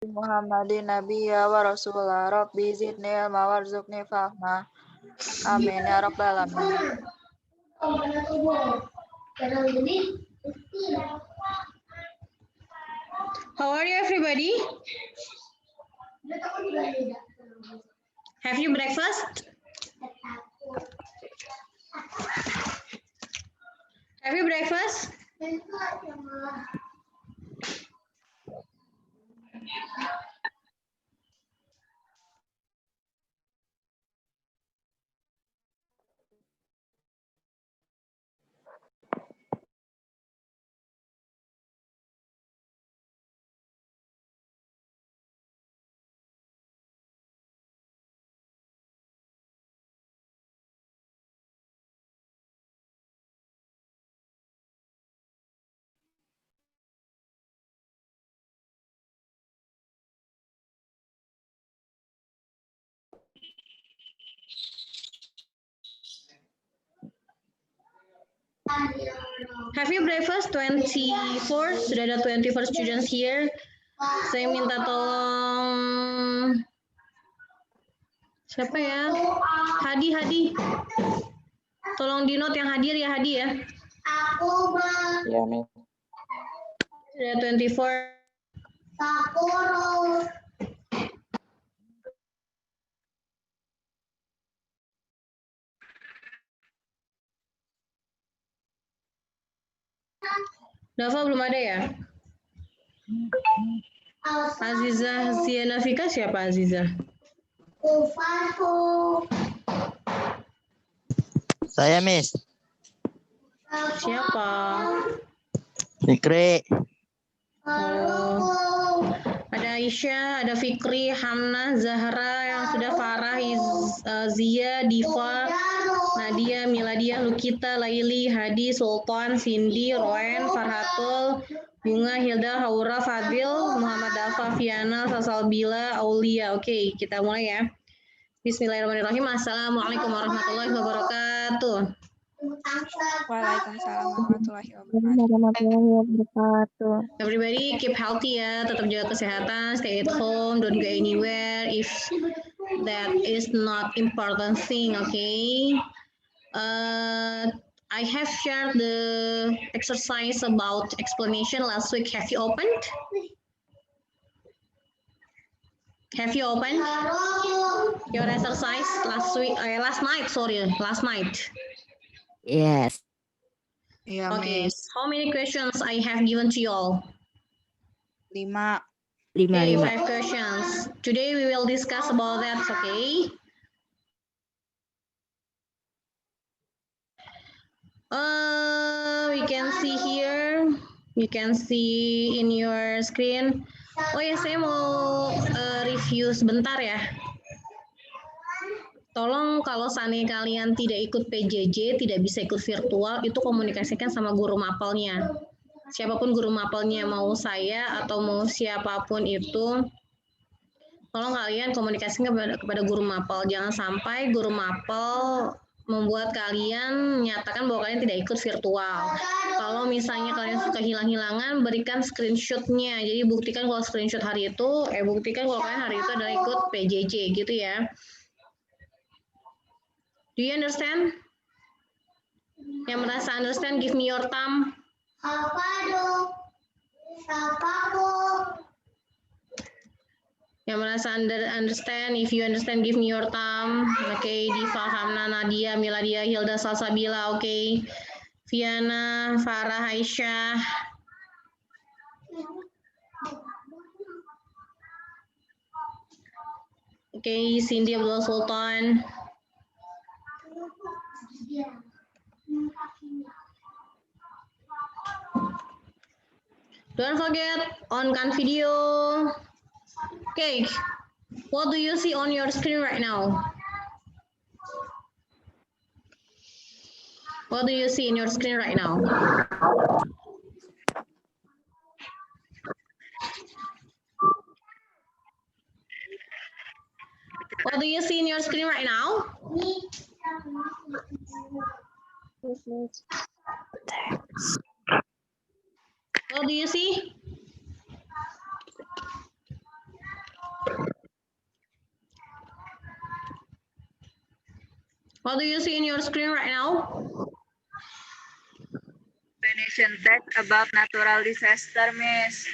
Muhammadin nabiyya wa rasulah rabbi zidni ilma warzuqni fahma amin ya rabbal alamin. How are you, everybody? Have you breakfast? Have you breakfast? Have you breakfast? 24, sudah ada 24 students here. Saya minta tolong siapa ya? Hadi. Tolong di note yang hadir ya, Hadi ya. Ya, Miss. Sudah 24. Dava belum ada ya? Aziza Zianafika siapa Aziza? Saya, Miss. Siapa? Fikri. Oh, ada Aisyah, ada Fikri, Hamna, Zahra yang sudah Farah, Zia, Diva, Nadia, Miladia, Lukita, Laili, Hadi, Sultan, Cindy, Roen, Farhatul, Bunga, Hilda, Haura, Fadil, Muhammad Dafa, Fiana, Sasalbila, Aulia. Oke, kita mulai ya. Bismillahirrahmanirrahim. Assalamualaikum warahmatullahi wabarakatuh. Waalaikumsalam warahmatullahi wabarakatuh. Everybody keep healthy ya, tetap jaga kesehatan, stay at home, don't go anywhere if that is not important thing, okay? I have shared the exercise about explanation last week. Have you opened? Have you opened your exercise last night? Yes. Ya, Okay, Miss. how many questions I have given to you all? 5. Okay, 5 questions. Today we will discuss about that, okay? We can see here. You can see in your screen. Oh ya, saya mau review sebentar ya. Tolong kalau seandainya kalian tidak ikut PJJ, tidak bisa ikut virtual, itu komunikasikan sama guru mapelnya. Siapapun guru mapelnya, mau saya atau mau siapapun itu, tolong kalian komunikasikan kepada guru mapel. Jangan sampai guru mapel membuat kalian menyatakan bahwa kalian tidak ikut virtual. Kalau misalnya kalian suka hilang-hilangan, berikan screenshot-nya. Jadi buktikan kalau screenshot hari itu, buktikan kalau kalian hari itu adalah ikut PJJ gitu ya. Do you understand? Yang merasa understand, give me your thumb. Yang merasa understand, if you understand, give me your thumb. Okay, Diva, Hamna, Nadia, Miladia, Hilda, Salsabila, okay. Fiana, Farah, Aisyah. Okay, Cindy, Abdul Sultan. Don't forget, on-cam video. Okay, what do you see on your screen right now? What do you see in your screen right now? What do you see in your screen right now? What do you see? What do you see in your screen right now? Explanation text about natural disaster, Miss.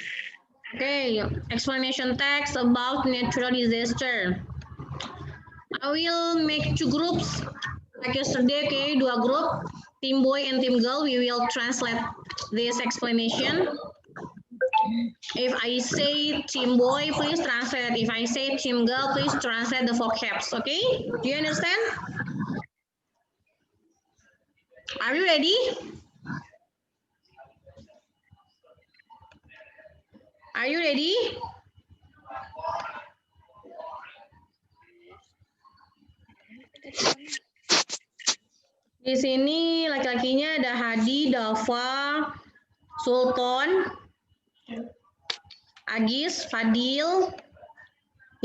Okay, explanation text about natural disaster. I will make 2 groups like yesterday. Okay, 2 group, team boy and team girl. We will translate this explanation. If I say team boy, please translate. If I say team girl, please translate the vocabs. Okay, do you understand? Are you ready? Are you ready? Di sini laki-lakinya ada Hadi, Dava, Sultan, Agis, Fadil.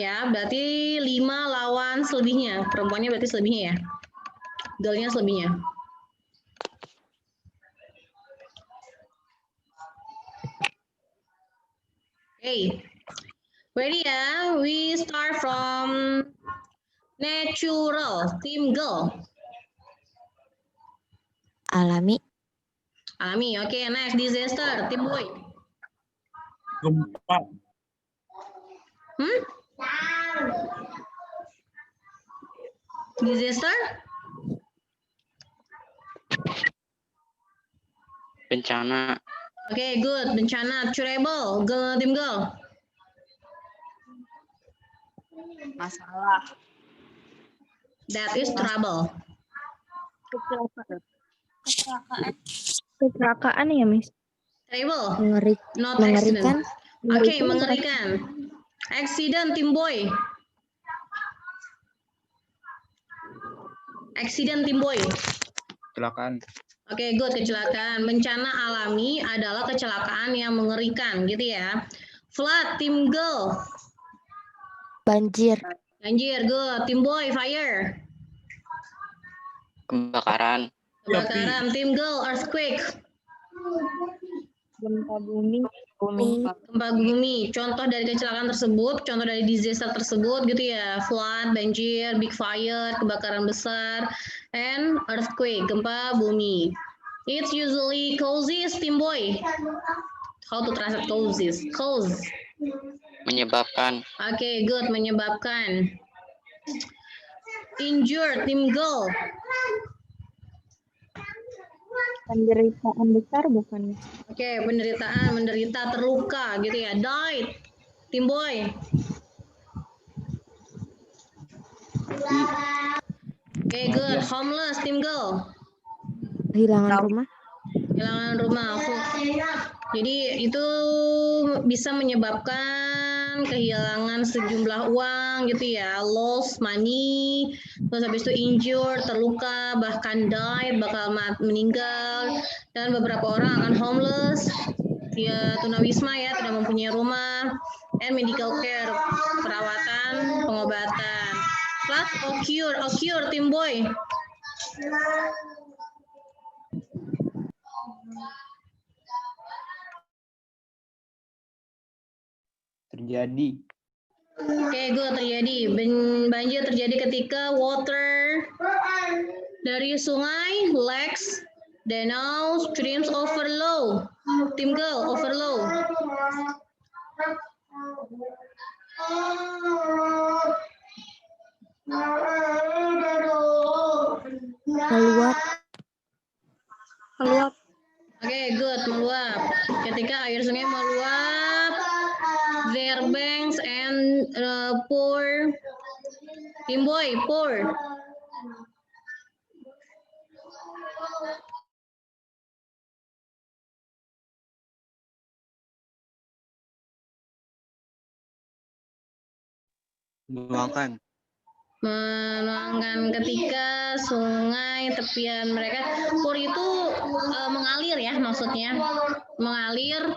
Ya, berarti 5 lawan selebihnya. Perempuannya berarti selebihnya ya. Girlnya selebihnya. Okay. Ready ya? We start from natural, team girl. Alami. Alami, oke, next disaster, team boy. Gempa. Disaster? Bencana. Oke, good. Bencana, curable, girl, team girl. Masalah. That is trouble. Kecelakaan ya, Miss? Trouble, Mengerikan. not accident. Mengerikan. Oke, mengerikan. Accident, team boy. Accident, team boy. Kecelakaan. Oke, good, kecelakaan. Bencana alami adalah kecelakaan yang mengerikan, gitu ya. Flood, team girl. Banjir. Banjir, good. Team boy, fire. Kebakaran. Kebakaran, team girl, earthquake. Gempa bumi. Gempa bumi. Contoh dari kecelakaan tersebut, contoh dari disaster tersebut, gitu ya. Flood, banjir, big fire, kebakaran besar, and earthquake, gempa bumi. It usually causes, team boy. How to translate causes? Cause. Menyebabkan. Oke, good, menyebabkan. Injured, team girl. Penderitaan besar bukan, Miss? Oke, penderitaan, menderita, terluka, gitu ya. Died, team boy. Oke, good. Homeless, team girl. Kehilangan rumah. Kehilangan rumah. Jadi itu bisa menyebabkan kehilangan sejumlah uang gitu ya, loss money, terus habis itu injured, terluka, bahkan died, bakal meninggal, dan beberapa orang akan homeless, ya tunawisma ya, tidak mempunyai rumah, and medical care, perawatan, pengobatan. Flood, occur, team boy. Terjadi. Oke, good, terjadi. Banjir terjadi ketika water dari sungai, lakes, danau, streams overflow. Team girl, overflow. Meluap. Oke, good, meluap. Ketika air sungai meluap, their banks and pour. Team boy, pour. Menuangkan. Menuangkan ketika sungai tepian mereka, pour itu mengalir ya, maksudnya mengalir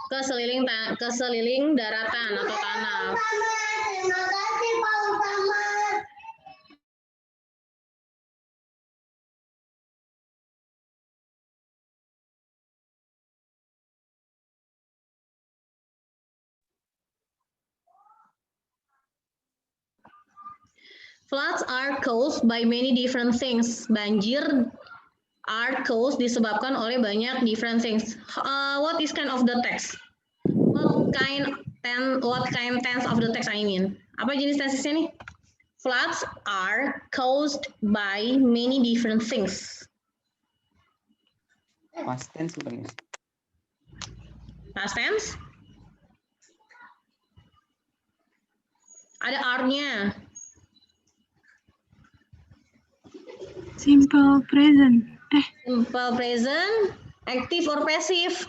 ke seliling daratan atau tanah. Floods are caused by many different things. Banjir are caused disebabkan oleh banyak different things. What is kind of the text? What kind tense of the text I mean? Apa jenis tesisnya nih? Floods are caused by many different things. Past tense bukan, Miss? Past tense? Ada are-nya. Simple present. Simple present, active or passive?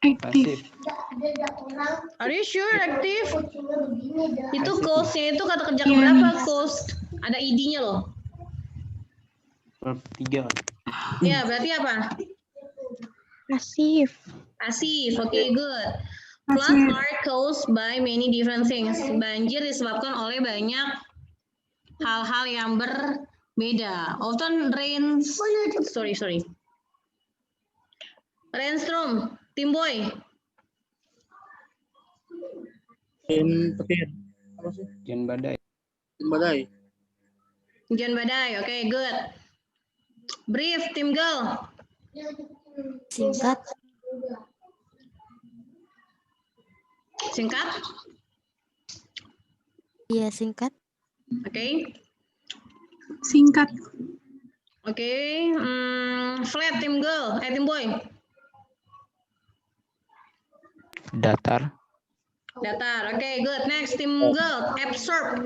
Active. Pasif. Are you sure active? Itu Passive. cause-nya itu kata kerja Iya, keberapa Miss. cause? Ada id-nya loh. Verb 3. Ya, berarti apa? Pasif. Pasif. Oke, good. Floods Pasif. are caused by many different things. Banjir disebabkan oleh banyak hal-hal yang berbeda. Often rains. Sorry. Rainstorm, Tim Boy. Petir. Hujan badai. Badai. Hujan badai. Oke, good. Brief, Tim Girl. Singkat. Singkat. Iya, singkat. Oke. Singkat. Oke. Flat, Tim Girl. Tim Boy. Datar. Datar. Oke, good. Next, Tim Girl. Absorb.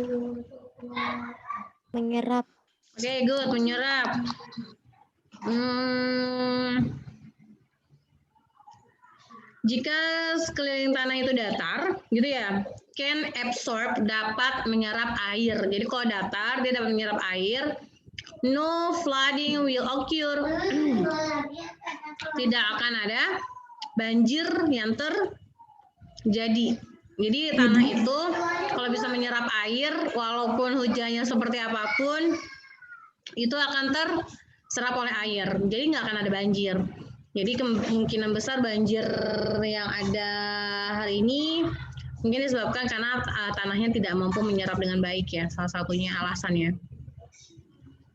Menyerap. Oke, good. Menyerap. Jika sekeliling tanah itu datar, gitu ya, can absorb, dapat menyerap air. Jadi kalau datar, dia dapat menyerap air. No flooding will occur. Tidak akan ada banjir yang terjadi. Jadi tanah itu kalau bisa menyerap air, walaupun hujannya seperti apapun, itu akan terserap oleh air. Jadi nggak akan ada banjir. Jadi kemungkinan besar banjir yang ada hari ini mungkin disebabkan karena tanahnya tidak mampu menyerap dengan baik ya, salah satunya alasannya.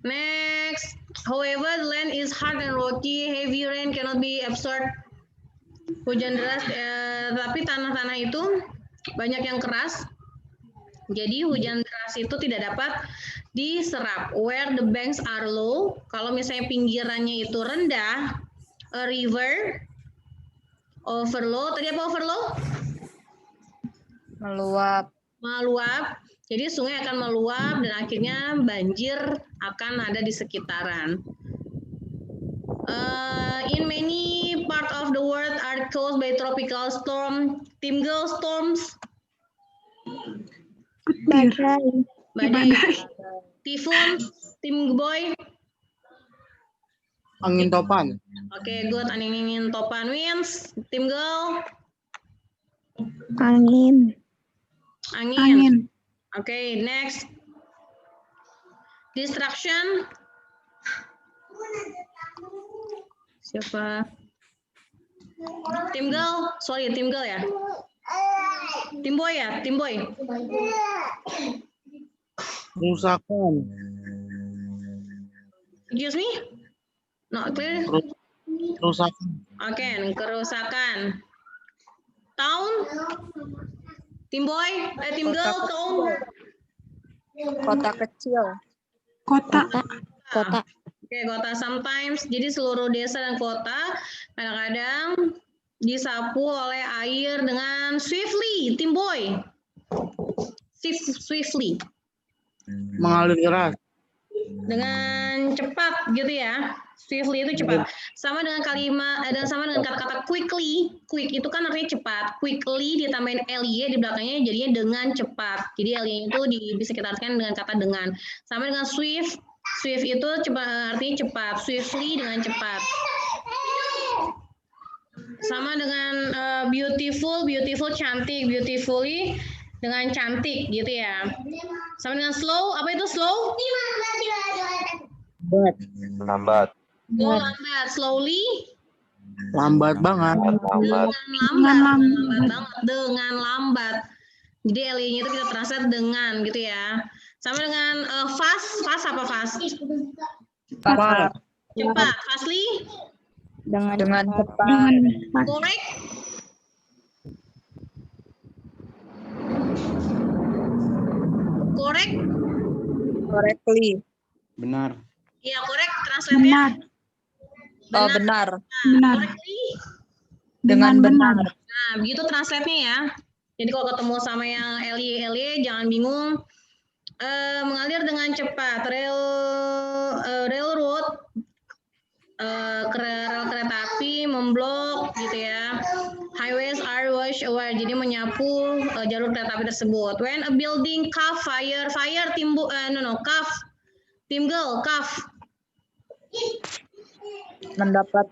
Next, however, the land is hard and rocky, heavy rain cannot be absorbed. Hujan deras, tapi tanah-tanah itu banyak yang keras, jadi hujan deras itu tidak dapat diserap. Where the banks are low, kalau misalnya pinggirannya itu rendah, a river overflow. Tadi apa overflow? Meluap. Jadi sungai akan meluap dan akhirnya banjir akan ada di sekitaran. In many part of the world are caused by tropical storm. Tim Girl, storms. Badai. Badai. Typhoon. Tim Boy. Angin topan. Oke, good. Angin topan. Winds. Tim Girl. Angin. Angin. Oke, next. Distraction. Siapa? Tim Girl. Sorry, Tim Girl ya. Tim Boy ya, Tim Boy. Kerusakan. Excuse me? Not clear. Kerusakan. Oke, kerusakan. Town. Tim Boy, Tim Girl, town. Kota kecil. Kota. Kota. Oke, kota sometimes. Jadi seluruh desa dan kota kadang-kadang disapu oleh air dengan swiftly, Tim Boy. Swiftly. Mengalir deras. Dengan cepat gitu ya. Swiftly itu cepat. Sama dengan kalimat dan sama dengan kata-kata quickly. Quick itu kan artinya cepat. Quickly ditambahin ly di belakangnya jadinya dengan cepat. Jadi ly itu bisa kita artikan dengan kata dengan. Sama dengan swift. Swift itu cepat, artinya cepat. Swiftly dengan cepat. Sama dengan beautiful, cantik, beautifully dengan cantik gitu ya. Sama dengan slow, apa itu slow? Lambat. Oh, lambat, slowly. Lambat banget. Lambat. Dengan lambat. Jadi LY-nya itu kita translate dengan gitu ya. Sama dengan fast apa fast? Cepat. Cepat. Fastly? Dengan Dengan cepat. cepat. Dengan cepat. Correct? Correct? Correctly. Benar. Iya, correct. Translate-nya? Benar. Oh, benar. Benar. Correctly? Dengan benar. Nah, begitu translate-nya ya. Jadi kalau ketemu sama yang LY jangan bingung. Mengalir dengan cepat. Railroad, rel kereta api memblok gitu ya. Highways are washed away, jadi menyapu jalur kereta api tersebut. When a building caught fire caught. Mendapat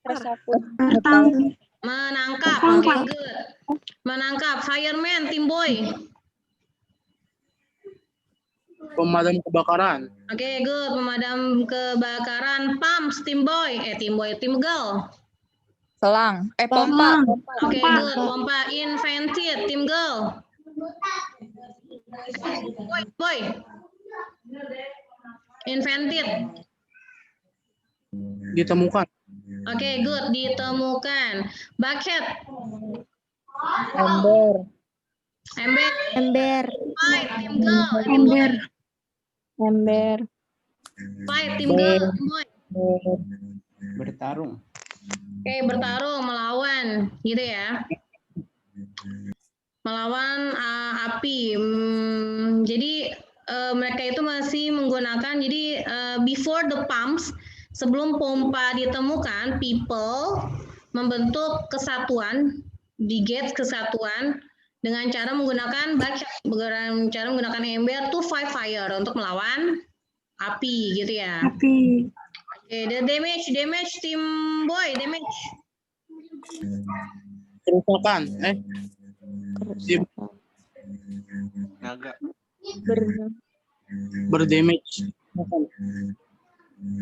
Tersapu. Tertangkap. Menangkap, Tertangkap. okay, good. Menangkap, fireman, tim boy. Pemadam kebakaran. Oke, good. Pemadam kebakaran, pumps, tim girl. selang. Pompa. Oke, good. Pompa, invented, tim girl. Boy. Invented. Ditemukan. Oke, good. Ditemukan. Bucket. Ember. Ember. Fight, tim girl. Ember. Ember. Fight, tim girl. Boy. Bertarung. Oke, bertarung, melawan, gitu ya. Melawan api. Jadi mereka itu masih menggunakan, jadi before the pumps, sebelum pompa ditemukan, people membentuk kesatuan, di gates kesatuan, dengan cara menggunakan bucket, dengan cara menggunakan ember to fight fire, untuk melawan api, gitu ya. Api. Oke, the damage, tim boy, damage. Kerusakan. Kerusakan. Naga. Berdamage.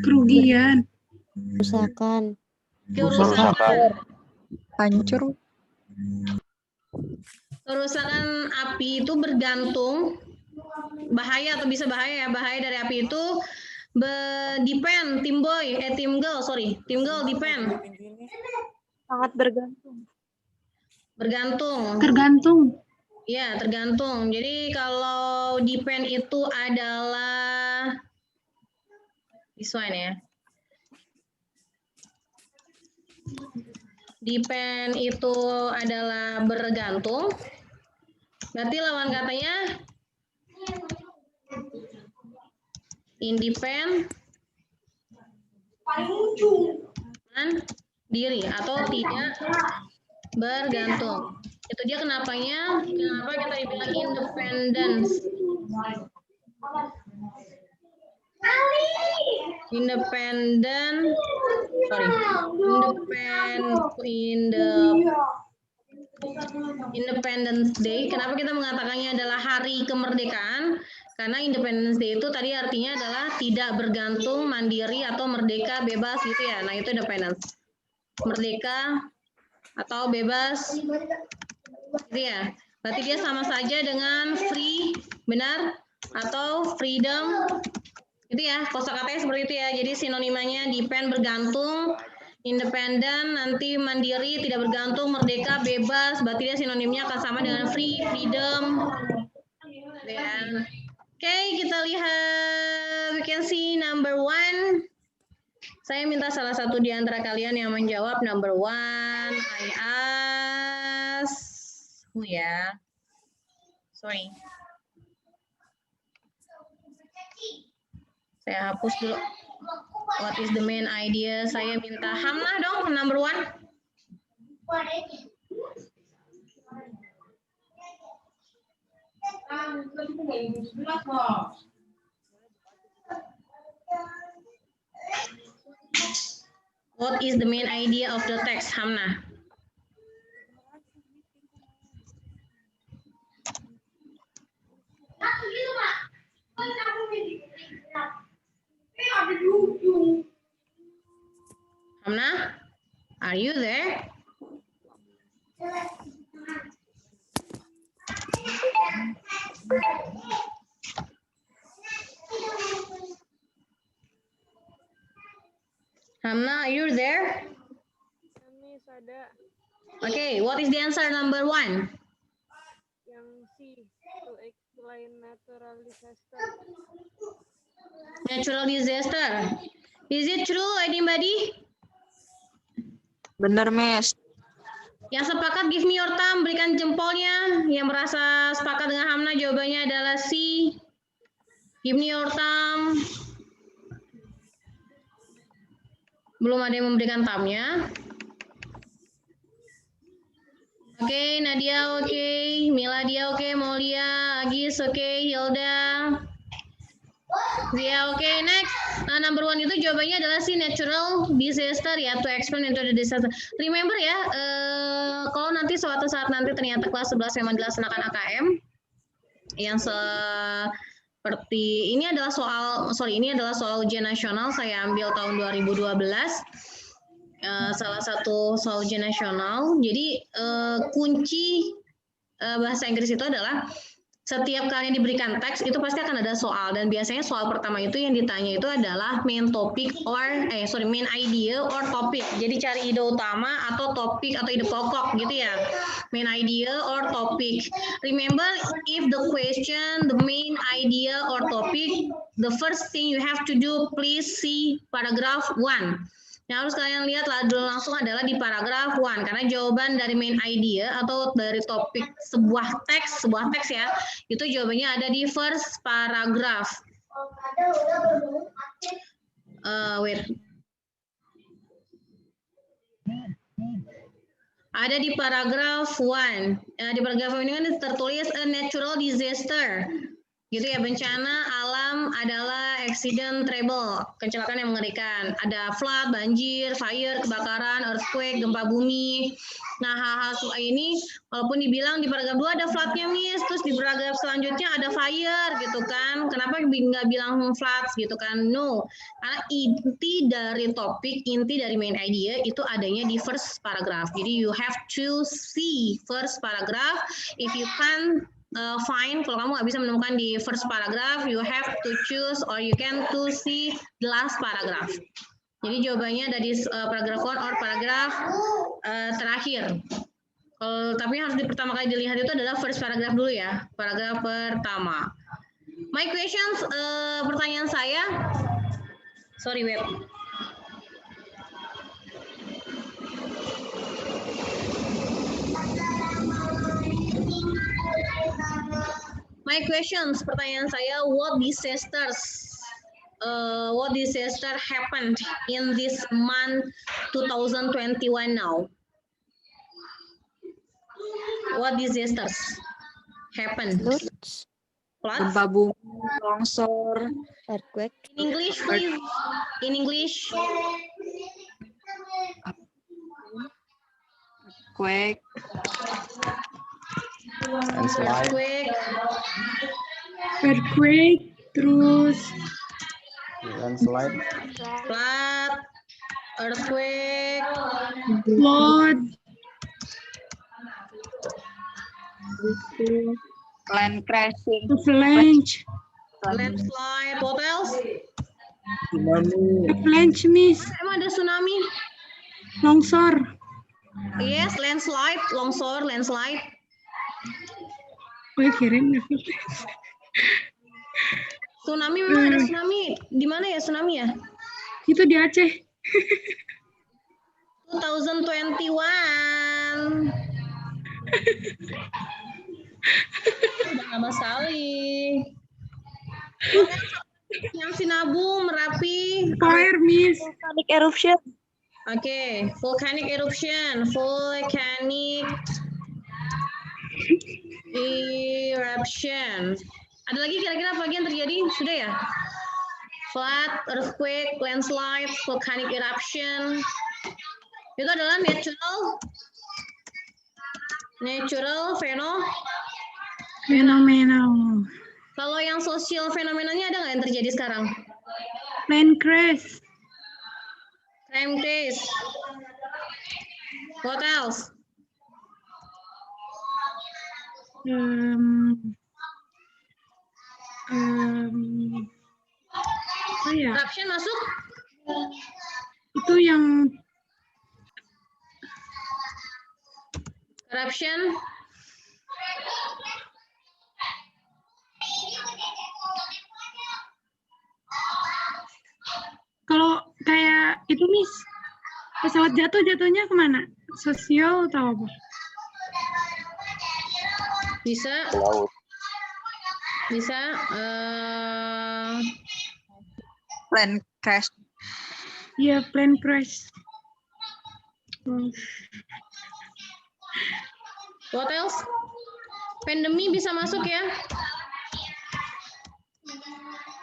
Kerugian. Kerusakan. Kerusakan. Hancur. Kerusakan api itu bergantung, bahaya atau bisa bahaya ya, bahaya dari api itu depend, tim girl depend. Sangat bergantung. Bergantung. Ya, tergantung. Jadi kalau depend itu adalah this one ya. Depend itu adalah bergantung. Berarti lawan katanya independent diri atau tidak bergantung. Itu dia kenapa kita dibilang independence. Independence Day. Kenapa kita mengatakannya adalah hari kemerdekaan? Karena Independence Day itu tadi artinya adalah tidak bergantung, mandiri atau merdeka, bebas gitu ya. Nah, itu independence. Merdeka atau bebas gitu ya. Berarti dia sama saja dengan free, benar? Atau freedom. Itu ya, kosakatanya seperti itu ya. Jadi sinonimanya depend, bergantung, independen, nanti mandiri, tidak bergantung, merdeka, bebas. Berarti dia sinonimnya akan sama dengan free, freedom. Dan oke, kita lihat. We can see number 1. Saya minta salah satu di antara kalian yang menjawab number 1. I ask. Ya. Sorry. Saya hapus dulu. What is the main idea? Saya minta Hamnah dong, number 1. What is the main idea of the text, Hamnah? Hamnah, are you there? Hamna, you're there? Miss ada Okay, what is the answer number 1? yang C, to explain natural disaster. Natural disaster. Is it true, anybody? Bener, Miss. Yang sepakat give me your thumb, berikan jempolnya. Yang merasa sepakat dengan Hamna jawabannya adalah C. Give me your thumb. Belum ada yang memberikan thumbnya. Oke, Nadia oke, Miladia oke, Molia, Agis oke, Hilda. Ya oke, next. Nah, number 1 itu jawabannya adalah si natural disaster ya, to explain into the disaster. Remember ya, kalau nanti suatu saat nanti ternyata kelas 11 memang dilaksanakan AKM yang seperti ini adalah soal ujian nasional saya ambil tahun 2012. Salah satu soal ujian nasional. Jadi kunci bahasa Inggris itu adalah setiap kali diberikan teks itu pasti akan ada soal, dan biasanya soal pertama itu yang ditanya itu adalah main topic main idea or topic. Jadi cari ide utama atau topik atau ide pokok gitu ya. Main idea or topic. Remember, if the question the main idea or topic, the first thing you have to do, please see paragraph 1. Yang harus kalian lihat langsung adalah di paragraf 1, karena jawaban dari main idea atau dari topik sebuah teks ya, itu jawabannya ada di first paragraph. Ada di paragraf 1. Di paragraf ini kan tertulis a natural disaster. Gitu ya, bencana alam adalah accident trouble, kecelakaan yang mengerikan. Ada flood, banjir, fire, kebakaran, earthquake, gempa bumi. Nah, hal-hal ini walaupun dibilang di paragraf 2 ada flood-nya, Miss, terus di paragraf selanjutnya ada fire gitu kan. Kenapa nggak bilang floods gitu kan? No. Karena inti dari topik, inti dari main idea itu adanya di first paragraph. Jadi you have to see first paragraph. If you can fine, kalau kamu nggak bisa menemukan di first paragraph, you have to choose or you can to see the last paragraph. Jadi jawabannya ada di paragraph 1 or paragraph terakhir. Tapi yang harus pertama kali dilihat itu adalah first paragraph dulu ya, paragraph pertama. My questions, pertanyaan saya, sorry web. My questions, pertanyaan saya, what disaster happened in this month 2021 now? What disasters happened? Floods, Floods? Gempa bumi, longsor, earthquake, In English, please. In English. quake, Earthquake, terus Landslide. Flood, earthquake, flood, land crashing, avalanche, landslide, what else? avalanche, Miss, Emang ada tsunami? longsor, Yes, landslide, longsor, landslide. oh kirim Tsunami memang ada tsunami. Di mana ya tsunami ya? itu di Aceh. 2021. Udah lama sekali. Yang Sinabung, Merapi. Fire, Miss, Volcanic eruption. Oke, volcanic eruption, Ada lagi kira-kira apa lagi yang terjadi? Sudah ya? Flood, earthquake, landslide, volcanic eruption. Itu adalah natural fenomenal, Kalau yang social fenomenanya ada nggak yang terjadi sekarang? plane crash, Crime case. What else? apa ya? Corruption masuk? itu yang Corruption. kalau kayak itu Miss, pesawat jatuhnya kemana? Sosial atau apa? Bisa. Laut. Bisa. Plane crash. Iya, plane crash. What else? Pandemi bisa masuk ya.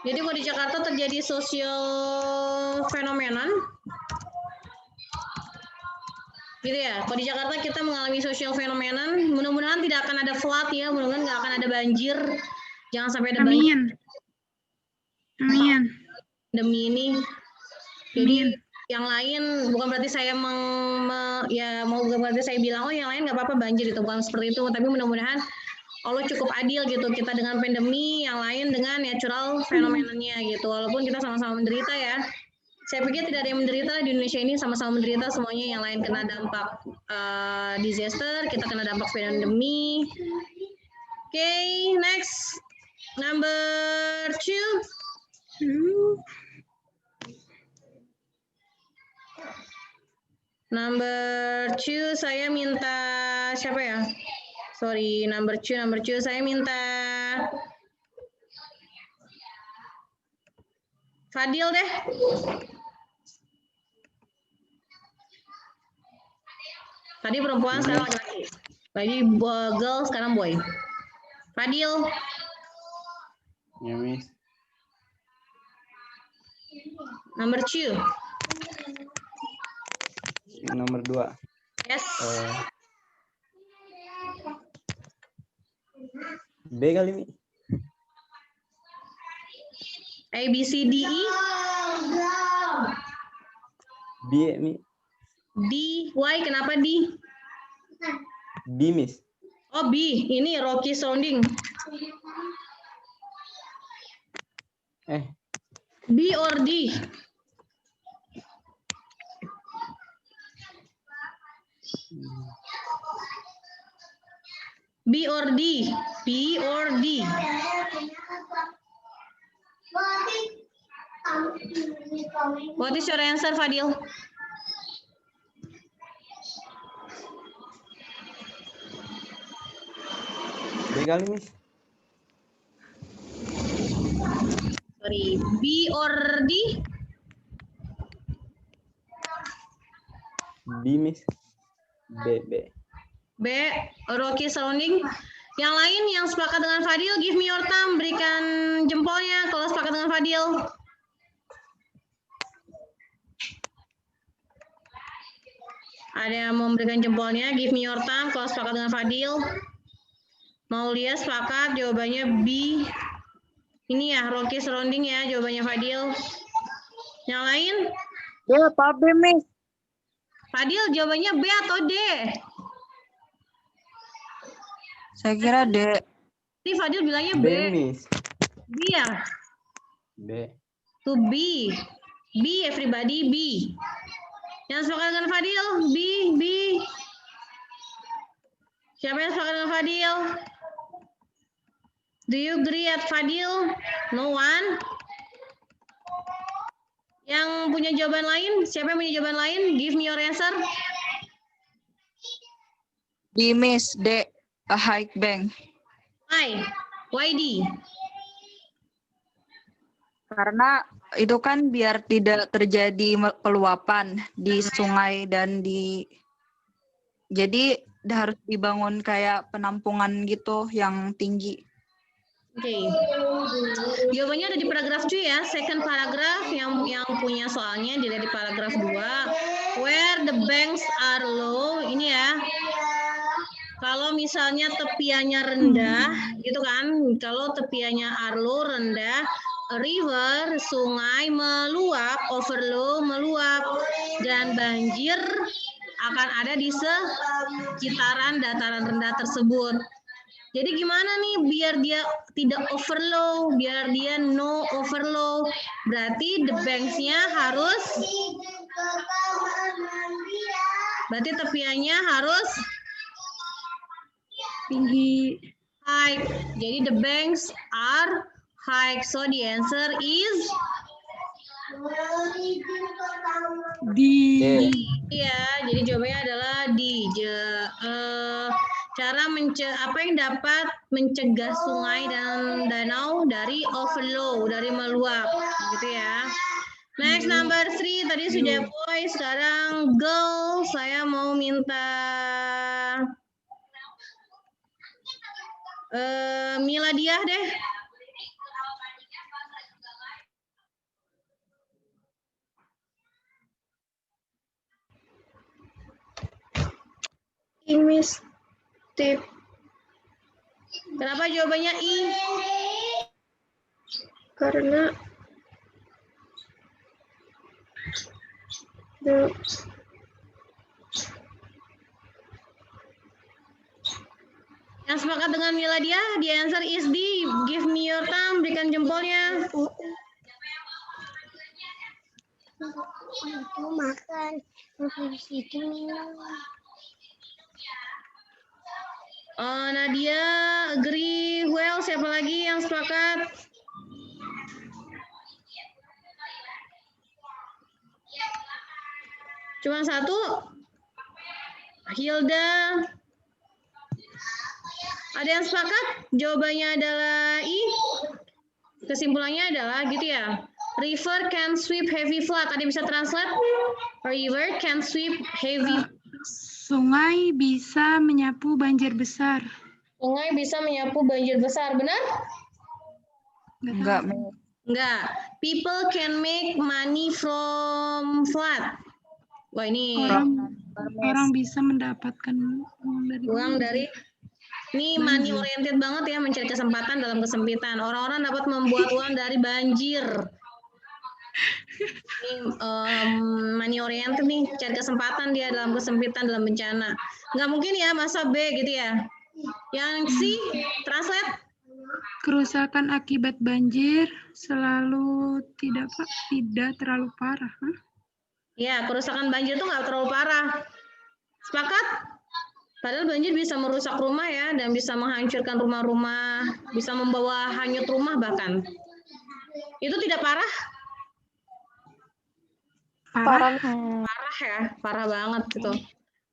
Jadi kalau di Jakarta terjadi sosial fenomenon, gitu ya. Kalau di Jakarta kita mengalami sosial fenomenon, mudah-mudahan tidak akan ada flood ya, mudah-mudahan nggak akan ada banjir. Jangan sampai ada banjir. Amin. Demi ini. Jadi yang lain bukan berarti saya bukan berarti saya bilang yang lain nggak apa-apa banjir, itu bukan seperti itu, tapi mudah-mudahan Allah cukup adil gitu, kita dengan pandemi, yang lain dengan natural fenomenanya gitu, walaupun kita sama-sama menderita ya. Saya pikir tidak ada yang menderita di Indonesia ini, sama-sama menderita semuanya, yang lain kena dampak disaster, kita kena dampak pandemi. Oke, next. Number 2. Number 2 saya minta siapa ya? Sorry, number 2 saya minta Fadil deh. Tadi perempuan, sekarang laki-laki. Tadi girl, sekarang boy. Fadil. Ya, Miss. Number 2. Nomor 2. Yes. B kali, Mi. A, B, C, D, E. B, Mi. D, why? Kenapa D? B, Miss. Oh, B. Ini Rocky Sounding. B or D? B or D? B or D? What is your answer, Fadil? B kali, Miss. Sorry, B or D? B, Miss. B. B, Rocky Sounding. Yang lain yang sepakat dengan Fadil, give me your thumb, berikan jempolnya kalau sepakat dengan Fadil. Ada yang mau memberikan jempolnya, give me your thumb kalau sepakat dengan Fadil. Maulia sepakat, jawabannya B. Ini ya, Rocky Sounding ya, jawabannya Fadil. Yang lain? Ya, Pak B, Miss. Fadil, jawabannya B atau D? Saya kira D. Ini Fadil bilangnya B, B. Miss. B ya? B. To B. B, everybody, B. Yang sepakat dengan Fadil, B. Siapa yang sepakat dengan Fadil? Do you agree at Fadil? No one? Yang punya jawaban lain? Siapa yang punya jawaban lain? Give me your answer. D, Miss. D. A high bank. Why D? Karena itu kan biar tidak terjadi peluapan di sungai dan jadi harus dibangun kayak penampungan gitu yang tinggi. Oke. Jawabannya ada di paragraf 2 ya. Second paragraph yang punya soalnya dilihat di paragraf 2. Where the banks are low, ini ya. Kalau misalnya tepiannya rendah, gitu kan? Kalau tepiannya are low, rendah, river, sungai meluap, overflow, meluap, dan banjir akan ada di sekitaran dataran rendah tersebut. Jadi gimana nih biar dia tidak overflow, biar dia no overflow? Berarti the banks-nya Berarti tepiannya harus Tinggi. high. Jadi the banks are high. So the answer is Di. iya. Jadi jawabannya adalah D. Cara apa yang dapat mencegah sungai dan danau dari overflow, dari meluap, gitu ya. Next number 3 tadi sudah boy, sekarang girl. Saya mau minta Miladiah deh. Miss. Tip. Kenapa jawabannya I? Karena Yang sepakat dengan Miladiah, the answer is D. Give me your thumb, berikan jempolnya. Aku makan di situ. Nadia, agree. Well, siapa lagi yang sepakat? Cuma satu? Hilda. Ada yang sepakat? Jawabannya adalah I. Kesimpulannya adalah gitu ya. River can sweep heavy flood. Ada yang bisa translate? River can sweep heavy. Sungai bisa menyapu banjir besar. Sungai bisa menyapu banjir besar. Benar? enggak, Enggak. People can make money from flood. Wah, ini Orang bisa mendapatkan uang dari ini money oriented banget ya, mencari kesempatan dalam kesempitan. Orang-orang dapat membuat uang dari banjir. Ini money oriented nih, cari kesempatan dia dalam kesempitan, dalam bencana. Nggak mungkin ya masa B gitu ya. Yang C, translate. kerusakan akibat banjir selalu tidak terlalu parah. Hah? Ya, kerusakan banjir itu nggak terlalu parah. Sepakat? Padahal banjir bisa merusak rumah ya, dan bisa menghancurkan rumah-rumah, bisa membawa hanyut rumah bahkan. Itu tidak parah? Parah. Parah ya, parah banget gitu.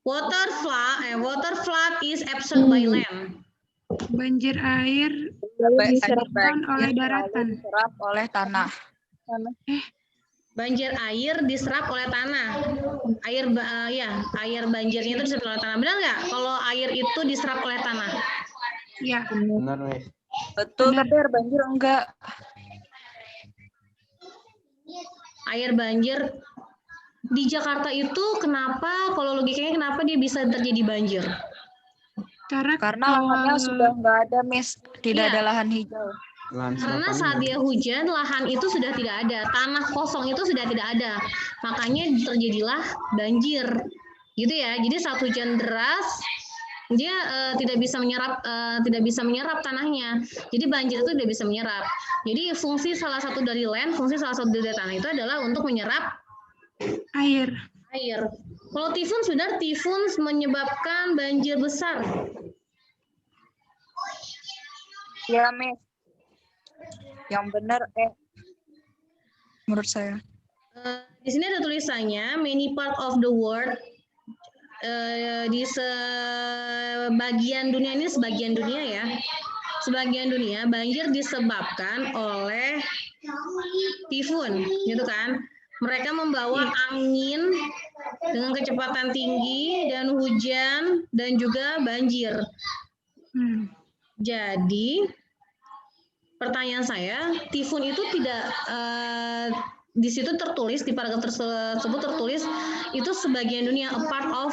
Water flood is absorbed by land. Banjir air diserap oleh daratan. diserap oleh tanah. Banjir air diserap oleh tanah. Air banjirnya itu diserap oleh tanah. Benar nggak? Kalau air itu diserap oleh tanah. Ya. Benar, Miss. Betul, tapi air banjir enggak. Air banjir di Jakarta itu kenapa? Kalau logikanya kenapa dia bisa terjadi banjir? Karena lahannya sudah enggak ada, Miss. Tidak ada lahan hijau. Karena saat dia hujan, lahan itu sudah tidak ada, tanah kosong itu sudah tidak ada, makanya terjadilah banjir, gitu ya. Jadi saat hujan deras, dia tidak bisa menyerap tanahnya. Jadi banjir itu tidak bisa menyerap. Jadi fungsi salah satu dari land, fungsi salah satu dari tanah itu adalah untuk menyerap Air. Kalau tifun, sebenarnya tifun menyebabkan banjir besar. Ya, Miss. Yang benar menurut saya. Di sini ada tulisannya many part of the world. Di sebagian dunia, ini sebagian dunia ya. Sebagian dunia banjir disebabkan oleh tifun, gitu kan. Mereka membawa angin dengan kecepatan tinggi dan hujan dan juga banjir. Jadi pertanyaan saya, tifun itu tidak di situ tertulis, di paragraf tersebut tertulis itu sebagian dunia, a part of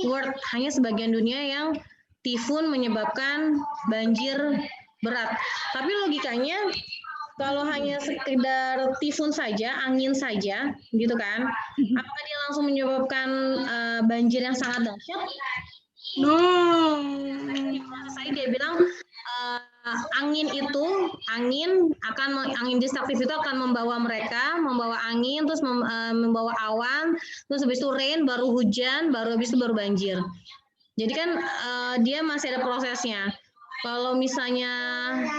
world, hanya sebagian dunia yang tifun menyebabkan banjir berat. Tapi logikanya kalau hanya sekedar tifun saja, angin saja, gitu kan? Apakah dia langsung menyebabkan banjir yang sangat dahsyat? No. Saya dia bilang angin destruktif itu akan membawa angin, terus membawa awan, terus habis itu rain, baru hujan, baru habis itu baru banjir. Jadi kan dia masih ada prosesnya. Kalau misalnya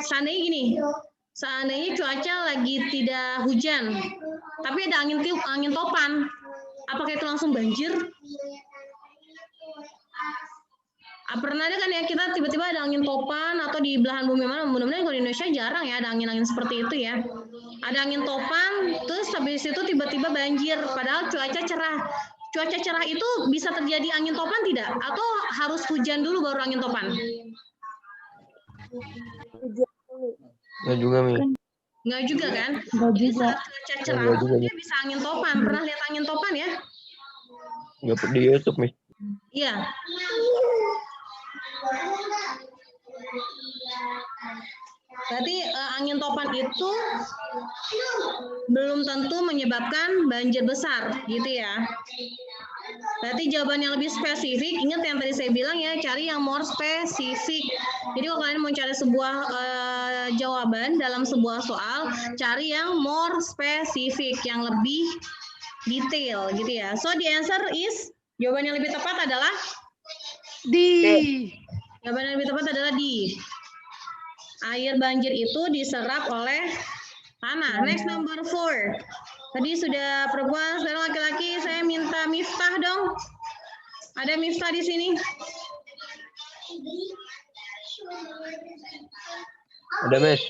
seandainya cuaca lagi tidak hujan, tapi ada angin topan, apakah itu langsung banjir? Pernah ada kan ya kita tiba-tiba ada angin topan atau di belahan bumi mana, mudah-mudahan kalau di Indonesia jarang ya ada angin-angin seperti itu ya. Ada angin topan, terus habis itu tiba-tiba banjir, padahal cuaca cerah. Cuaca cerah itu bisa terjadi angin topan tidak? Atau harus hujan dulu baru angin topan? Nggak juga, Mi. Nggak juga kan? Nggak Jadi juga. saat cuaca cerah Nggak juga, dia bisa angin topan. Pernah lihat angin topan ya? Nggak di YouTube, Mi. Iya. Berarti angin topan itu belum tentu menyebabkan banjir besar, gitu ya. Berarti jawaban yang lebih spesifik, ingat yang tadi saya bilang ya, cari yang more spesifik. Jadi kalau kalian mau cari sebuah jawaban dalam sebuah soal, cari yang more spesifik, yang lebih detail gitu ya. So the answer is, jawaban yang lebih tepat adalah D. jawaban yang lebih tepat adalah D. Air banjir itu diserap oleh tanah. Next number 4. Tadi sudah perempuan, sekarang laki-laki. Saya minta Miftah dong. Ada Miftah di sini? Ada, Miss.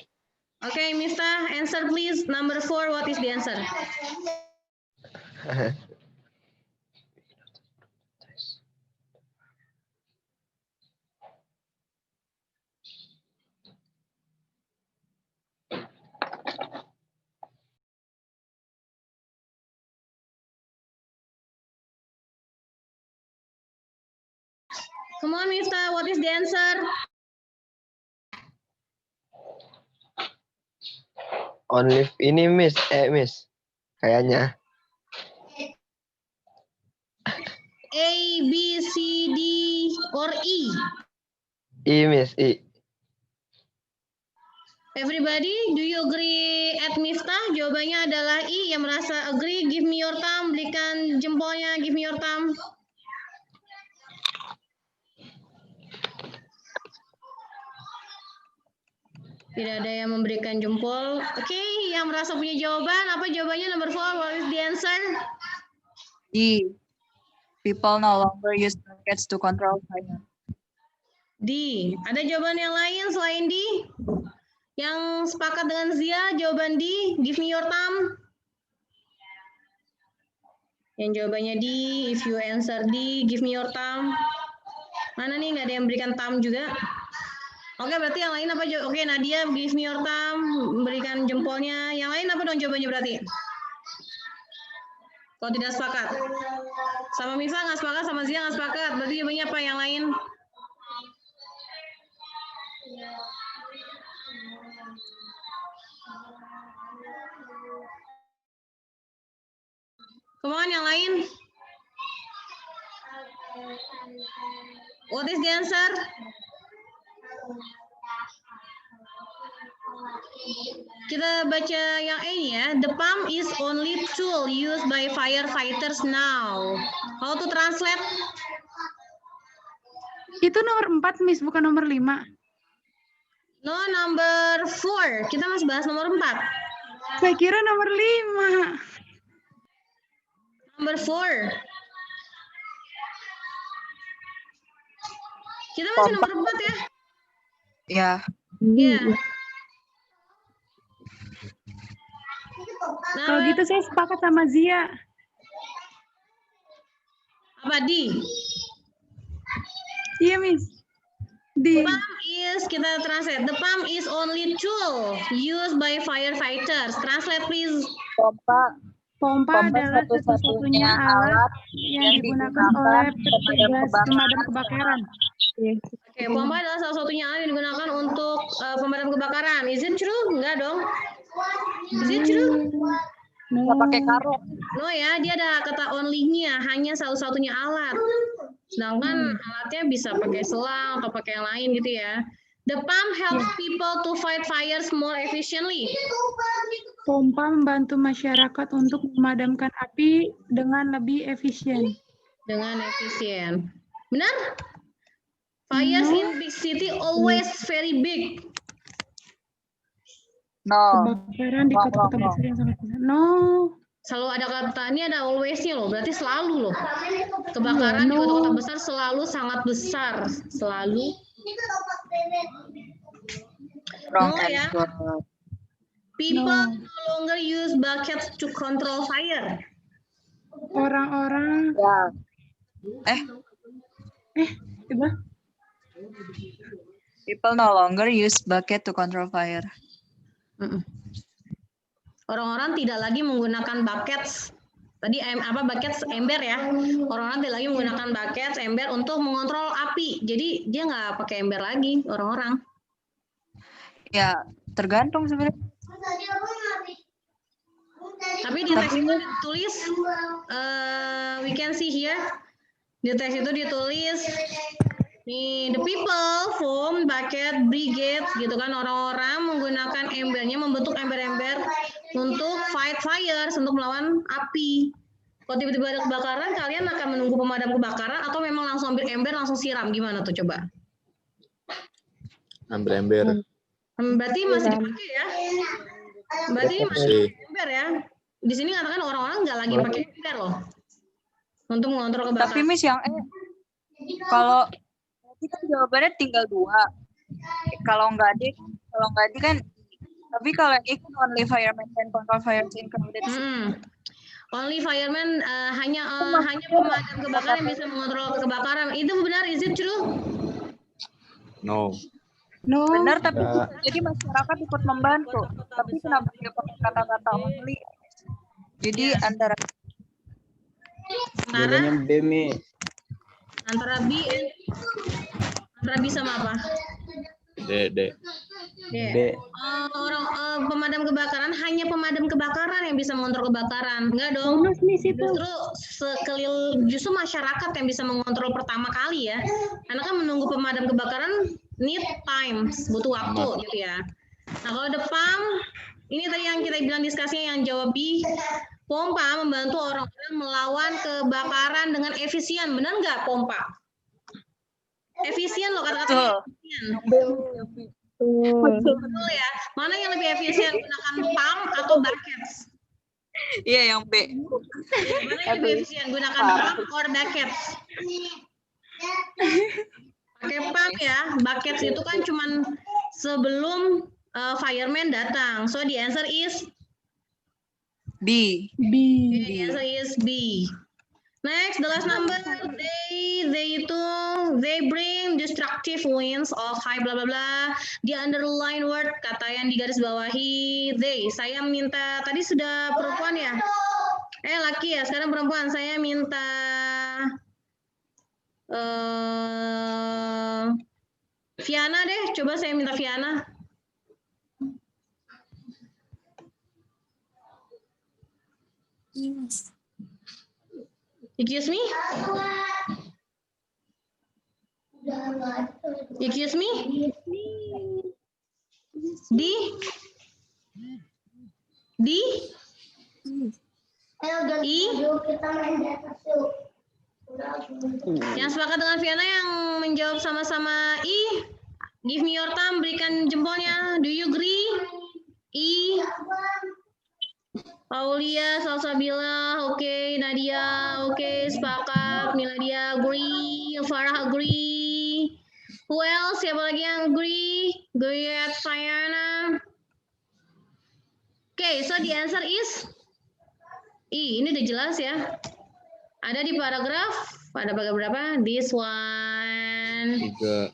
Okay, Miftah, answer please. Number 4, what is the answer? Come on, Miftah, what is the answer? Only ini Miss, Miss. Kayaknya. A, B, C, D, or E? I, Miss, I. Everybody, do you agree at Miftah? Jawabannya adalah I. Yang merasa agree, give me your thumb. Berikan jempolnya, give me your thumb. Tidak ada yang memberikan jempol. Oke, yang merasa punya jawaban, apa jawabannya number 4? What is the answer? D. People no longer use rockets to control fire. D. Ada jawaban yang lain selain D? Yang sepakat dengan Zia, jawaban D. Give me your thumb. Yang jawabannya D. If you answer D, give me your thumb. Mana nih, nggak ada yang berikan thumb juga? Oke, berarti yang lain apa? Oke, Nadia, give me your thumb. Berikan jempolnya. Yang lain apa dong jawabannya berarti? Kalau tidak sepakat. Sama Mifa nggak sepakat, sama Zia nggak sepakat. Berarti jawabannya apa yang lain? Come on, yang lain. What is the answer? Kita baca yang ini ya. The pump is only tool used by firefighters now. How to translate? Itu nomor 4, Miss, bukan nomor 5. No, number 4. Kita masih bahas nomor 4. Saya kira nomor 5. Number 4. Kita masih nomor 4 ya? Ya. Iya. Kalau gitu saya sepakat sama Zia. Apa D? Iya, Miss. The pump is, kita translate. The pump is only tool used by firefighters. Translate please. Pompa adalah satu-satunya alat yang digunakan oleh petugas pemadam kebakaran. Oke, pompa adalah salah satunya alat yang digunakan untuk pemadam kebakaran. Is it true? Enggak dong. Is it true? Nggak pakai karung. No ya, dia ada kata only-nya, hanya satu-satunya alat. Sedangkan alatnya bisa pakai selang atau pakai yang lain gitu ya. The pump helps people to fight fires more efficiently. Pompa membantu masyarakat untuk memadamkan api dengan lebih efisien. Dengan efisien. Benar? Fires in big city always very big. No. Kebakaran di kota-kota besar yang sangat besar. No. Selalu ada kata, ini ada always-nya loh, berarti selalu loh. Kebakaran di kota-kota besar selalu sangat besar. Selalu. Wrong No ya. answer. People no longer use buckets to control fire. Orang-orang Ya. coba. People no longer use bucket to control fire. Orang-orang tidak lagi menggunakan buckets. Tadi buckets ember ya. Orang-orang tidak lagi menggunakan buckets ember untuk mengontrol api. Jadi dia nggak pakai ember lagi orang-orang. Ya, tergantung sebenarnya. Tapi di teks itu ditulis, we can see here, di teks itu ditulis, nih, the people form bucket brigades gitu kan, orang-orang menggunakan embernya, membentuk ember-ember untuk fight fires, untuk melawan api. Kalau tiba-tiba ada kebakaran, kalian akan menunggu pemadam kebakaran atau memang langsung ambil ember, langsung siram, gimana tuh coba? Ambil ember. Berarti masih dipakai ya? Berarti ini masih ember ya? Di sini katakan orang-orang nggak lagi pakai ember loh untuk mengontrol kebakaran. Tapi Miss yang kalau tadi kan jawabannya tinggal 2. Kalau nggak ada kan. Tapi kalau yang ikut only firemen can control fires in crowded city. Only firemen hanya pemadam kebakaran yang bisa mengontrol kebakaran. Itu benar? Is it true? No. No. Benar, tapi jadi masyarakat ikut membantu. Tapi kenapa dia pakai kata-kata only? Jadi antara Jawabannya B, Mi. Antara B sama apa? D. Pemadam kebakaran, hanya pemadam kebakaran yang bisa mengontrol kebakaran. Enggak dong. Justru masyarakat yang bisa mengontrol pertama kali ya. Karena kan menunggu pemadam kebakaran need time, butuh waktu gitu ya. Nah, kalau the pump, ini tadi yang kita bilang diskusinya yang jawab B. Pompa membantu orang-orang melawan kebakaran dengan efisien. Benar nggak pompa? Efisien loh kata-kata efisien. Betul ya. Mana yang lebih efisien, gunakan pump atau buckets? Iya, yang B. Mana yang lebih efisien, gunakan pump or buckets? Pakai pump ya. Buckets itu kan cuman sebelum fireman datang. So the answer is B. Okay, the answer is B. Next, the last number, they bring destructive winds of high blah blah blah. The underline word, kata yang digaris bawahi, they. Saya minta, tadi sudah perempuan ya? Laki ya, sekarang perempuan. Saya minta Viana deh, coba saya minta Viana. Excuse me? Excuse me? D? I? Yang sepakat dengan Viana yang menjawab sama-sama I? Give me your thumb, berikan jempolnya. Do you agree? I? Aulia, Salsabila, oke, Nadia, oke, sepakat, Miladia agree, Farah agree. Who else? Siapa lagi yang agree? Guyat, Sayana. Oke, so the answer is I. Ini udah jelas ya. Ada di paragraf, pada berapa? This one. 3.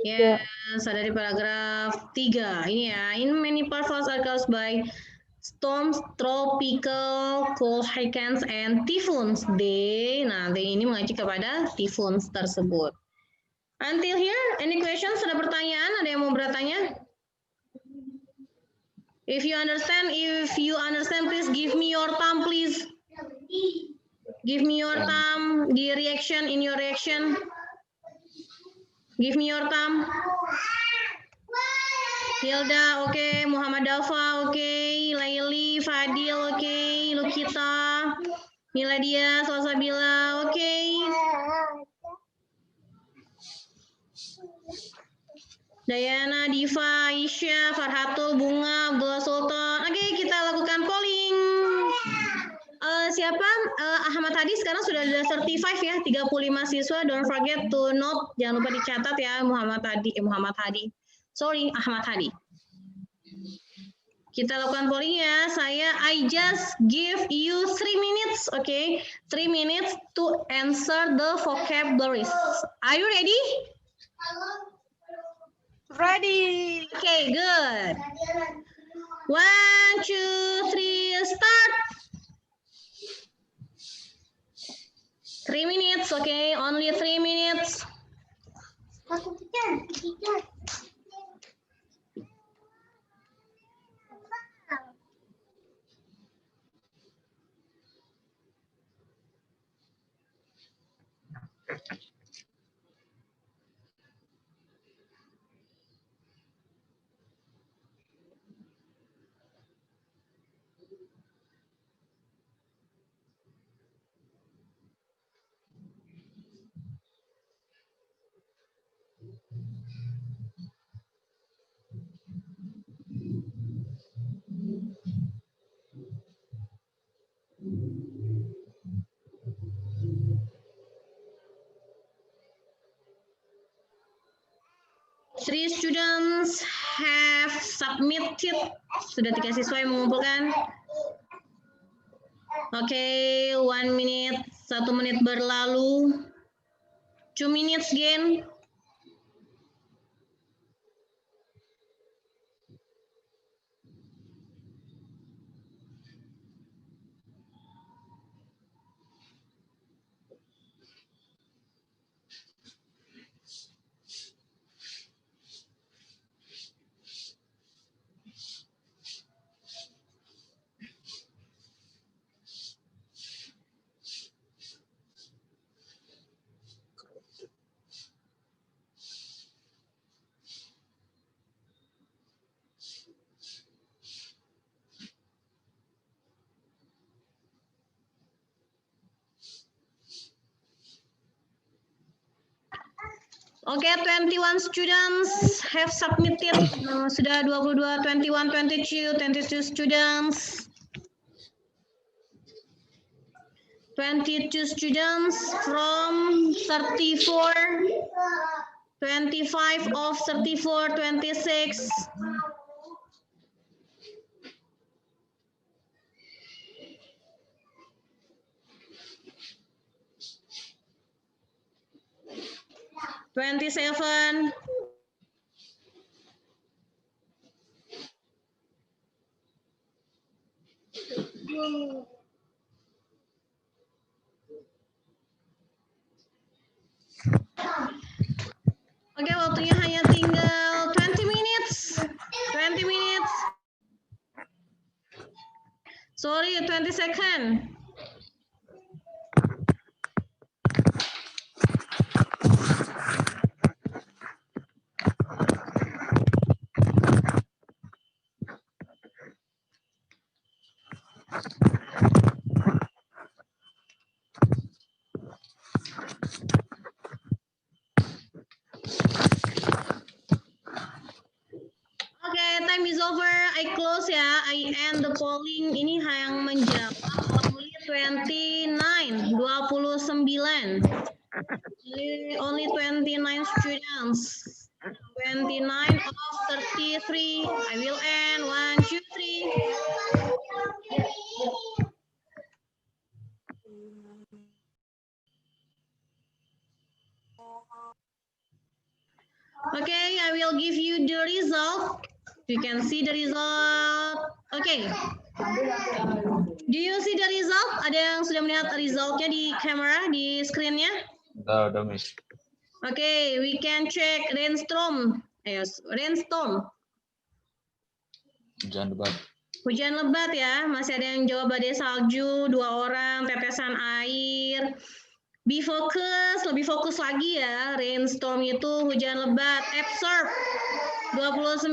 Yes, ada di paragraf 3. Ini ya. In many parts are caused by storms, tropical, cold hurricanes, and typhoons. Nah, ini mengacu kepada typhoons tersebut. Until here, any questions? Ada pertanyaan? Ada yang mau bertanya? If you understand, please give me your thumb, please. Give me your thumb, in your reaction. Give me your thumb. Hilda, oke. Muhammad Dafa, oke. Laili, Fadil, oke. Lukita, Miladia, Salsabila, oke. Dayana, Diva, Aisyah, Farhatul, Bunga, Abdullah Sultan. Oke, kita lakukan polling. Siapa? Ahmad Hadi sekarang sudah ada 35 ya, 35 siswa. Don't forget to note, jangan lupa dicatat ya Muhammad Hadi. Sorry, Ahmad Hadi. Kita lakukan polling ya. I just give you 3 minutes, okay? 3 minutes to answer the vocabularies. Are you ready? Ready. Okay, good. 1, 2, 3, start. 3 minutes, okay? Only 3 minutes. Three students have submitted. Sudah 3 siswa yang mengumpulkan. Oke, 1 minute, 1 menit berlalu. 2 minutes again. Oke, 21 students have submitted. Sudah 22, 21, 22 students. 22 students from 34. 25 of 34, 26. Twenty-seven. Oke, waktunya hanya tinggal 20 minutes. 20 minutes. Sorry, 20 seconds. Time is over. I close ya. I end the polling. Ini yang menjawab only 29. Only 29 students. 29 of 33. I will end. 1, 2, 3. Okay, I will give you the result. You can see the result. Okay. Do you see the result? Ada yang sudah melihat resultnya di kamera, di screen-nya? Udah, Miss. Okay, we can check rainstorm. Yes, rainstorm. Hujan lebat. Hujan lebat ya. Masih ada yang jawab badai salju, 2 orang, tetesan air. Be focus, lebih fokus lagi ya. Rainstorm itu hujan lebat. Absorb. 29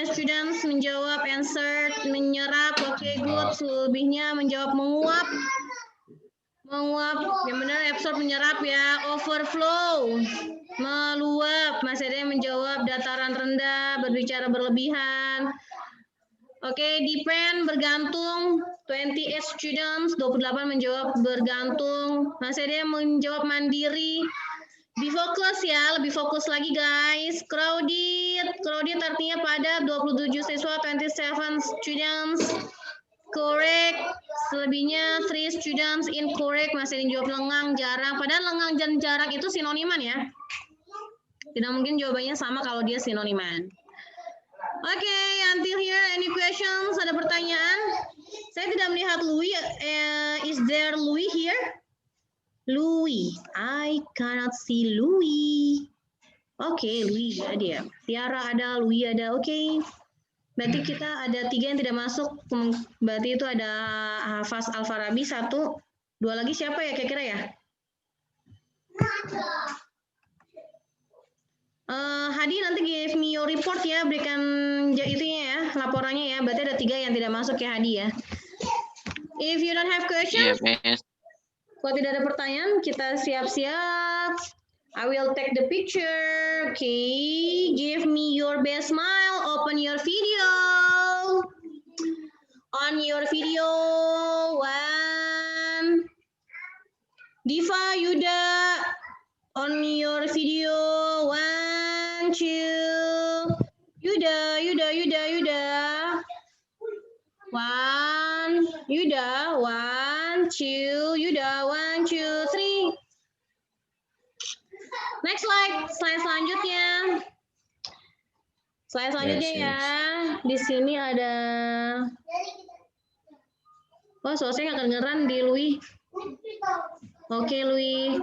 students menjawab answer, menyerap. Oke, good. Selebihnya menjawab menguap. Menguap. Yang benar absorb, menyerap ya. Overflow. Meluap. Mas Ede menjawab dataran rendah, berbicara berlebihan. Oke, depend, bergantung. 28 students, 28 menjawab bergantung. Mas Ede menjawab mandiri. Be focus ya, lebih fokus lagi guys. Crowded, crowded artinya padat. 27 siswa, 27 students. Correct. Selebihnya 3 students incorrect. Masih dijawab lengang, jarang. Padahal lengang dan jarang itu sinoniman ya. Tidak mungkin jawabannya sama kalau dia sinoniman. Oke, until here, any questions? Ada pertanyaan? Saya tidak melihat Louis. Is there Louis here? Louis, I cannot see Louis. Oke, Louis ada dia. Tiara ada, Louis ada. Oke. Berarti kita ada 3 yang tidak masuk. Berarti itu ada Hafaz Al-Farabi 1. 2 lagi siapa ya kira-kira ya? Hadi nanti give me your report ya, berikan itunya ya, laporannya ya. Berarti ada 3 yang tidak masuk ya Hadi ya. If you don't have questions, kalau tidak ada pertanyaan, kita siap-siap. I will take the picture. Okay, give me your best smile. Open your video. On your video, 1. Diva, Yuda, on your video, 1, 2. Yuda. 1, Yuda, 1, 2, Yuda, 1, 2, 3. Next slide selanjutnya. Slide selanjutnya ya. Di sini ada. Wah, soalnya nggak kedengeran di Louis. Oke, Louis.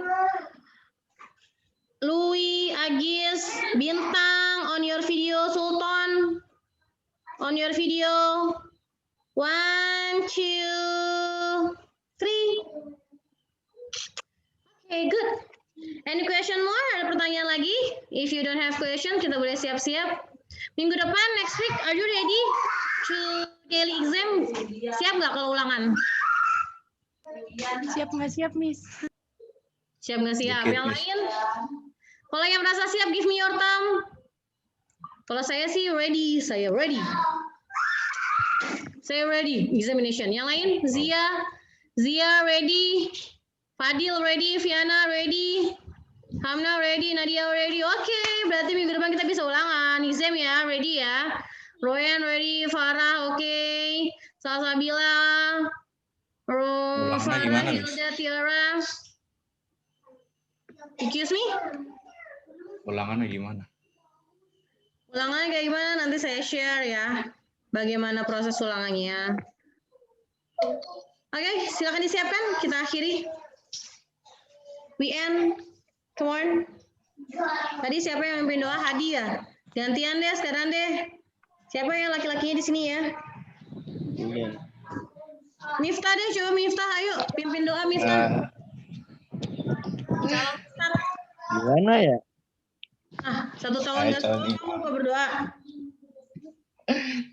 Louis, Agis, Bintang, on your video, Sultan, on your video, 1, 2, 3. Okay, good. Any question more? Ada pertanyaan lagi? If you don't have question, kita boleh siap-siap. Minggu depan, next week, are you ready to daily exam? Siap nggak kalau ulangan? Siap nggak siap, Miss? Siap nggak siap? Yang lain? Kalau yang merasa siap, give me your thumb. Kalau saya sih ready, saya ready. Saya ready, examination. Yang lain, Zia ready, Fadil ready, Fiana ready, Hamna ready, Nadia ready. Oke, berarti minggu depan kita bisa ulangan. Exam ya, ready ya. Royan ready, Farah oke. Salsabila, Farah, Hilda, Tiara. Excuse me? Ulangannya gimana? Ulangannya kayak gimana? Nanti saya share ya. Bagaimana proses ulangannya. Oke, silakan disiapkan. Kita akhiri. We end. Come on. Tadi siapa yang memimpin doa? Hadi ya? Gantian deh, sekarang deh. Siapa yang laki-lakinya di sini ya? Iya. Miftah deh, coba Miftah. Ayo, pimpin doa Miftah. Salam Ustaz. Gimana ya? 1 tahun nggak lupa berdoa.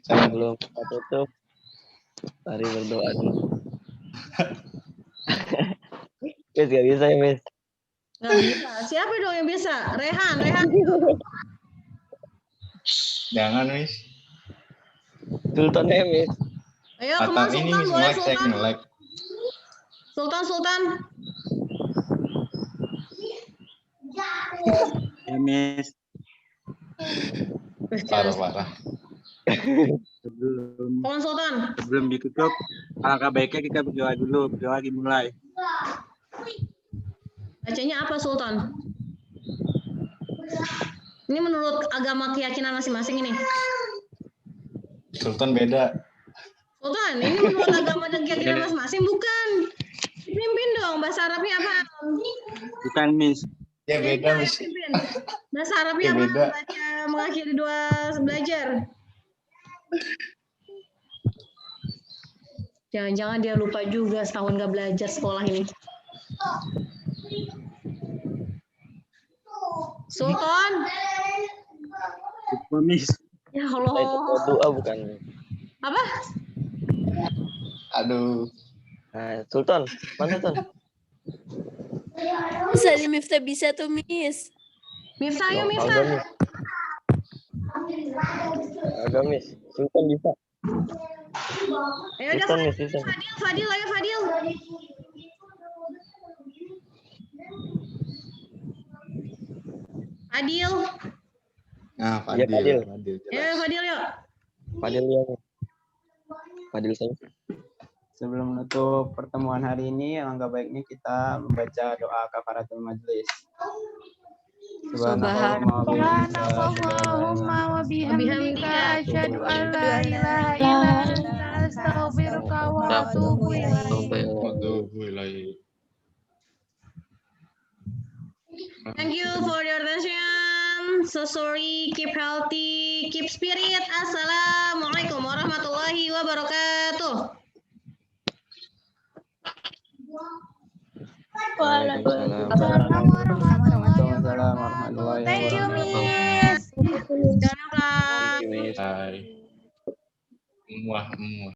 Sebelum kita tutup, mari berdoa dulu. Miss, gak bisa ya, Miss? Nggak bisa. Siapa dong yang bisa? Rehan. Jangan, Miss. Sultan ya, Miss. Ayo, Atau kemana ini Sultan? Miss, Boleh like, Sultan. like. Sultan. Ya, Miss. Parah. Sebelum ditutup, alangkah baiknya kita berdoa dulu. Berdoa dimulai. Bacanya apa Sultan? Ini menurut agama keyakinan masing-masing ini. Sultan beda. Sultan, ini menurut agama dan keyakinan masing-masing bukan. Pimpin dong, bahasa Arabnya apa? Bukan, Miss. Ya beda, Miss. Pimpin. Bahasa Arabnya Ya, apa? beda. Baca mengakhiri doa belajar. Jangan-jangan dia lupa juga setahun nggak belajar sekolah ini. Sultan. Lupa, Miss. Ya Itu Allah. doa bukan? Apa? Aduh. Nah, Sultan, mana Sultan? Miss, ada Miftah bisa tuh, Miss. Miftah, ayo Agak, Miftah. Miss. Agak, Miss. Sultan bisa. Ya udah, Sultan, Miss, Sultan. Fadil, ayo Fadil. Fadil. Nah, Iya, Fadil. Fadil Ya, jelas. Fadil yuk. Fadil ya. Fadil saya. Sebelum menutup pertemuan hari ini, alangkah baiknya kita membaca doa kafaratul majelis. Subhanallahumma wa bihamdika asyhadu an la ilaha illa anta astaghfiruka wa atubu ilaik. Thank you for your attention. So sorry, keep healthy, keep spirit. Assalamualaikum warahmatullahi wabarakatuh. Waalaikumsalam warahmatullahi Thank you, wabarakatuh. Miss. Jangan lupa. Hai. Muah.